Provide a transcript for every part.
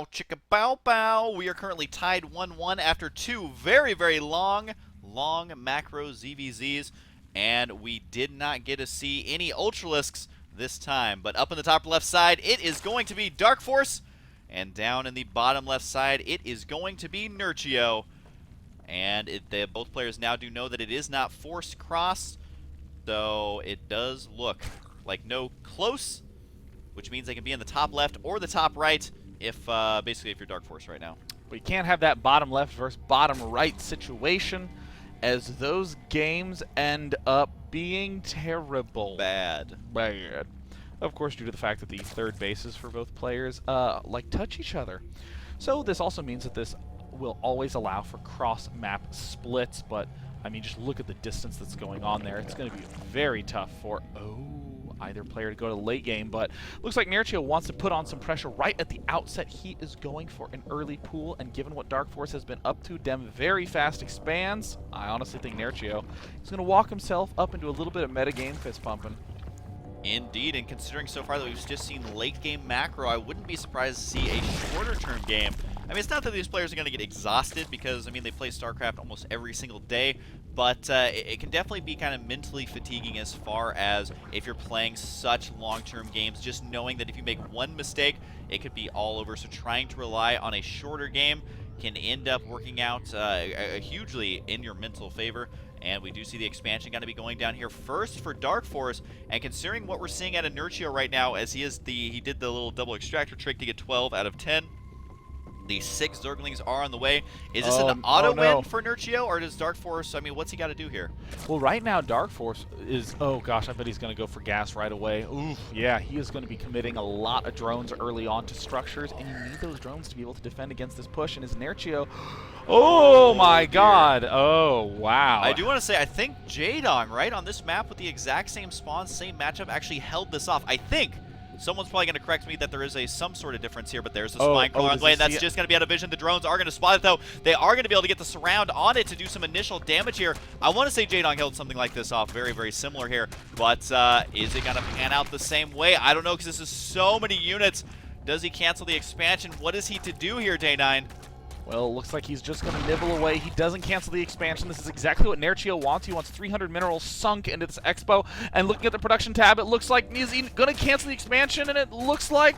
bow, chicka bow bow. We are currently tied 1-1 after two very, very long macro ZVZs, and we did not get to see any Ultralisks this time. But up in the top left side, it is going to be DarKFoRcE, and down in the bottom left side, it is going to be Nerchio. And both players now do know that it is not forced cross, though it does look like no close, which means they can be in the top left or the top right if basically if you're DarKFoRcE right now. We can't have that bottom left versus bottom right situation, as those games end up being terrible. Bad. Of course, due to the fact that the third bases for both players like touch each other. So this also means that this will always allow for cross-map splits, but I mean, just look at the distance that's going on there. It's going to be very tough for either player to go to the late game, but looks like Nerchio wants to put on some pressure right at the outset. He is going for an early pool, and given what DarKFoRcE has been up to, Dem very fast expands. I honestly think Nerchio is going to walk himself up into a little bit of metagame fist pumping. Indeed, and considering so far that we've just seen late game macro, I wouldn't be surprised to see a shorter term game. I mean, it's not that these players are going to get exhausted because, I mean, they play StarCraft almost every single day, but it can definitely be kind of mentally fatiguing as far as if you're playing such long-term games, just knowing that if you make one mistake, it could be all over. So trying to rely on a shorter game can end up working out hugely in your mental favor. And we do see the expansion going to be going down here first for DarKFoRcE, and considering what we're seeing out of Nerchio right now, as he did the little double extractor trick to get 12 out of 10. The 6 Zerglings are on the way. Is this an auto win for Nerchio, or does DarKFoRcE, I mean, what's he got to do here? Well, right now, DarKFoRcE is, oh gosh, I bet he's going to go for gas right away. Oof, yeah, he is going to be committing a lot of drones early on to structures, and you need those drones to be able to defend against this push, and his Nerchio, oh my god, oh wow. I do want to say, I think Jaedong, right, on this map with the exact same spawn, same matchup, actually held this off. I think. Someone's probably going to correct me that there is some sort of difference here, but there's a spine crawler on the way, and that's just going to be out of vision. The drones are going to spot it, though. They are going to be able to get the surround on it to do some initial damage here. I want to say Jaedong held something like this off, very, very similar here, but is it going to pan out the same way? I don't know, because this is so many units. Does he cancel the expansion? What is he to do here, Day9? Well, it looks like he's just going to nibble away. He doesn't cancel the expansion. This is exactly what Nerchio wants. He wants 300 minerals sunk into this expo. And looking at the production tab, it looks like he's going to cancel the expansion, and it looks like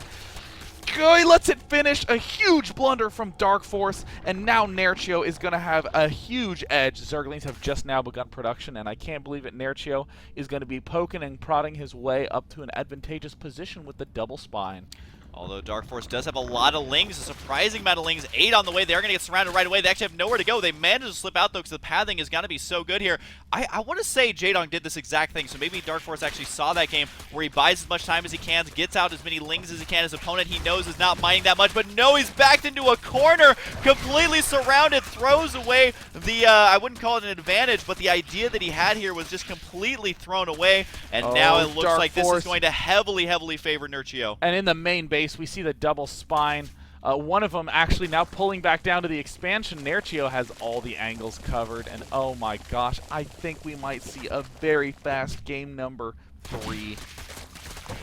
he lets it finish. A huge blunder from DarKFoRcE, and now Nerchio is going to have a huge edge. Zerglings have just now begun production, and I can't believe it. Nerchio is going to be poking and prodding his way up to an advantageous position with the double spine. Although DarKFoRcE does have a lot of lings, a surprising amount of lings, 8 on the way. They're going to get surrounded right away. They actually have nowhere to go. They managed to slip out, though, because the pathing is going to be so good here. I want to say Jaedong did this exact thing, so maybe DarKFoRcE actually saw that game where he buys as much time as he can, gets out as many lings as he can. His opponent, he knows, is not mining that much, but no, he's backed into a corner, completely surrounded, throws away the, I wouldn't call it an advantage, but the idea that he had here was just completely thrown away, and now it looks like this is going to heavily, heavily favor Nerchio. And in the main base, we see the double spine. One of them actually now pulling back down to the expansion. Nerchio has all the angles covered, and oh my gosh, I think we might see a very fast game number 3.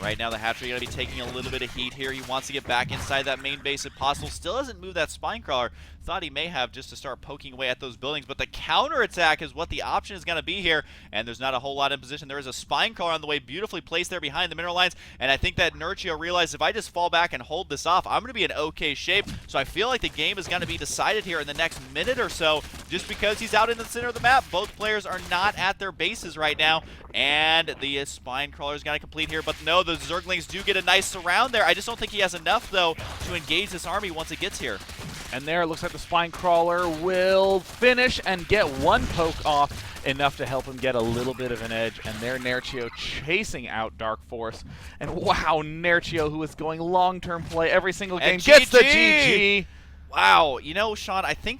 Right now, the Hatchery going to be taking a little bit of heat here. He wants to get back inside that main base if possible. Still hasn't moved that spine crawler. Thought he may have just to start poking away at those buildings, but the counterattack is what the option is going to be here, and there's not a whole lot in position. There is a spine crawler on the way, beautifully placed there behind the mineral lines, and I think that Nerchio realized if I just fall back and hold this off, I'm going to be in okay shape. So I feel like the game is going to be decided here in the next minute or so, just because he's out in the center of the map. Both players are not at their bases right now, and the spine crawler is going to complete here, but no, the Zerglings do get a nice surround there. I just don't think he has enough, though, to engage this army once it gets here. And there, it looks like the spine crawler will finish and get one poke off, enough to help him get a little bit of an edge. And there, Nerchio chasing out DarKFoRcE. And wow, Nerchio, who is going long-term play every single game, gets the GG. Wow, you know, Sean, I think